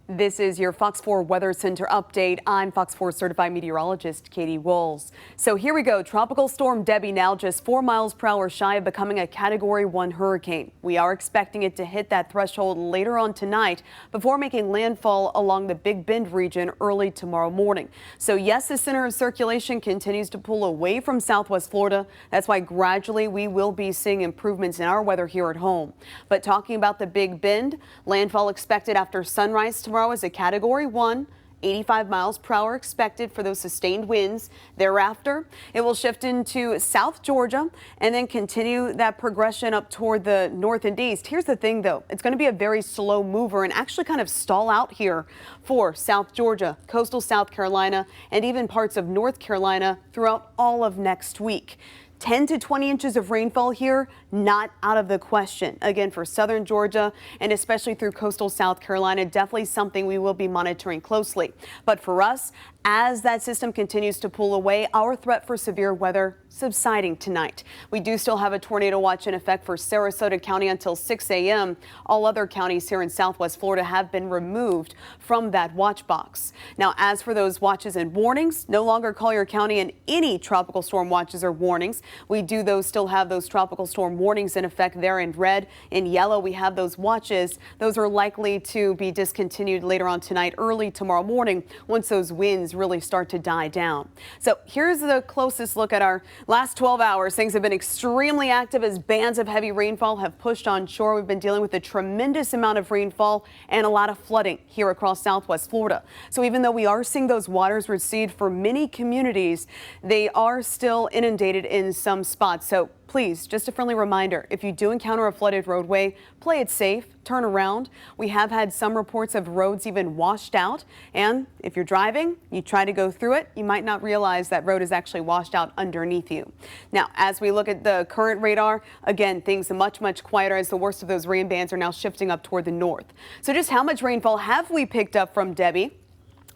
This is your Fox 4 Weather Center update. I'm Fox 4 certified meteorologist Katie Wolves. So here we go. Tropical storm Debby now just 4 miles per hour shy of becoming a Category 1 hurricane. We are expecting it to hit that threshold later on tonight before making landfall along the Big Bend region early tomorrow morning. So yes, the center of circulation continues to pull away from southwest Florida. That's why gradually we will be seeing improvements in our weather here at home. But talking about the Big Bend, landfall expected after sunrise tomorrow is a Category 1, 85 miles per hour expected for those sustained winds. Thereafter, it will shift into South Georgia and then continue that progression up toward the north and east. Here's the thing, though. It's going to be a very slow mover and actually kind of stall out here for South Georgia, coastal South Carolina, and even parts of North Carolina throughout all of next week. 10 to 20 inches of rainfall here, not out of the question. Again, for southern Georgia and especially through coastal South Carolina, definitely something we will be monitoring closely. But for us, as that system continues to pull away, our threat for severe weather subsiding tonight. We do still have a tornado watch in effect for Sarasota County until 6 a.m. All other counties here in southwest Florida have been removed from that watch box. Now, as for those watches and warnings, no longer Collier County in any tropical storm watches or warnings. We do still have those tropical storm warnings in effect there in red. In yellow, we have those watches. Those are likely to be discontinued later on tonight, early tomorrow morning, once those winds really start to die down. So here's the closest look at our last 12 hours. Things have been extremely active as bands of heavy rainfall have pushed on shore. We've been dealing with a tremendous amount of rainfall and a lot of flooding here across southwest Florida. So even though we are seeing those waters recede for many communities, they are still inundated in some spots. So please, just a friendly reminder, if you do encounter a flooded roadway, play it safe, turn around. We have had some reports of roads even washed out. And if you're driving, you try to go through it, you might not realize that road is actually washed out underneath you. Now, as we look at the current radar, again, things are much quieter as the worst of those rain bands are now shifting up toward the north. So just how much rainfall have we picked up from Debby?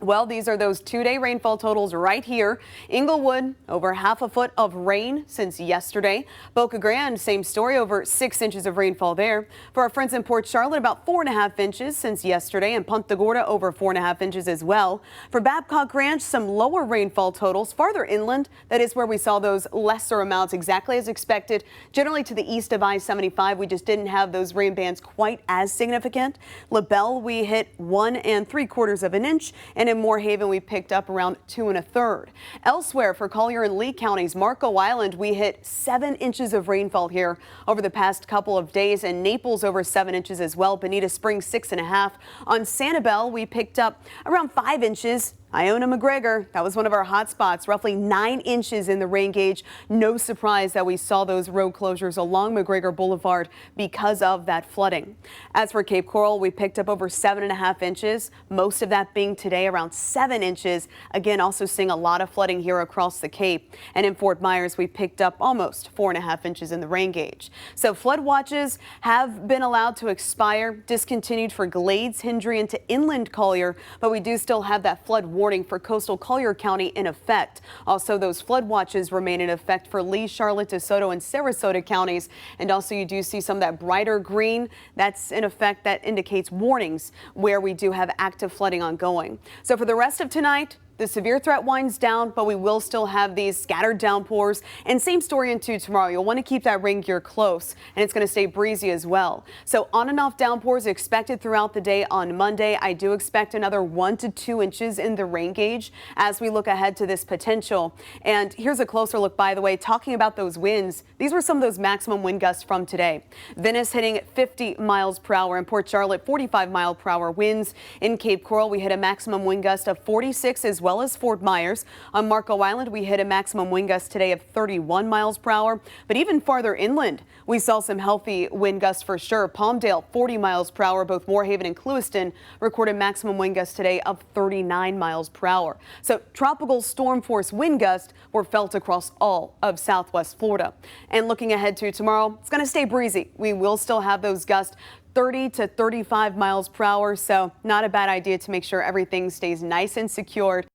Well, these are those two-day rainfall totals right here. Inglewood, over half a foot of rain since yesterday. Boca Grande, same story, over 6 inches of rainfall there. For our friends in Port Charlotte, about 4.5 inches since yesterday, and Punta Gorda over 4.5 inches as well. For Babcock Ranch, some lower rainfall totals farther inland. That is where we saw those lesser amounts, exactly as expected. Generally to the east of I-75, we just didn't have those rain bands quite as significant. LaBelle, we hit 1 3/4 inches, and in Moorhaven, we picked up around 2 1/3. Elsewhere, for Collier and Lee counties, Marco Island, we hit 7 inches of rainfall here over the past couple of days, and Naples over 7 inches as well. Bonita Springs 6.5. On Sanibel, we picked up around 5 inches. Iona McGregor, that was one of our hot spots, roughly 9 inches in the rain gauge. No surprise that we saw those road closures along McGregor Boulevard because of that flooding. As for Cape Coral, we picked up over 7.5 inches, most of that being today around 7 inches. Again, also seeing a lot of flooding here across the Cape. And in Fort Myers, we picked up almost 4.5 inches in the rain gauge. So flood watches have been allowed to expire, discontinued for Glades, Hendry, and to inland Collier, but we do still have that flood warning for coastal Collier County in effect. Also, those flood watches remain in effect for Lee, Charlotte, DeSoto, and Sarasota counties. And also, you do see some of that brighter green that's in effect that indicates warnings where we do have active flooding ongoing. So for the rest of tonight, the severe threat winds down, but we will still have these scattered downpours. And same story into tomorrow. You'll want to keep that rain gear close, and it's going to stay breezy as well. So on and off downpours expected throughout the day on Monday. I do expect another 1 to 2 inches in the rain gauge as we look ahead to this potential. And here's a closer look, by the way, talking about those winds. These were some of those maximum wind gusts from today. Venice hitting 50 miles per hour. In Port Charlotte, 45 mile per hour winds. In Cape Coral, we hit a maximum wind gust of 46 as well as Fort Myers. On Marco Island, we hit a maximum wind gust today of 31 miles per hour. But even farther inland, we saw some healthy wind gusts for sure. Palmdale, 40 miles per hour. Both Moorhaven and Clewiston recorded maximum wind gusts today of 39 miles per hour. So tropical storm force wind gusts were felt across all of southwest Florida. And looking ahead to tomorrow, it's going to stay breezy. We will still have those gusts 30 to 35 miles per hour. So not a bad idea to make sure everything stays nice and secured.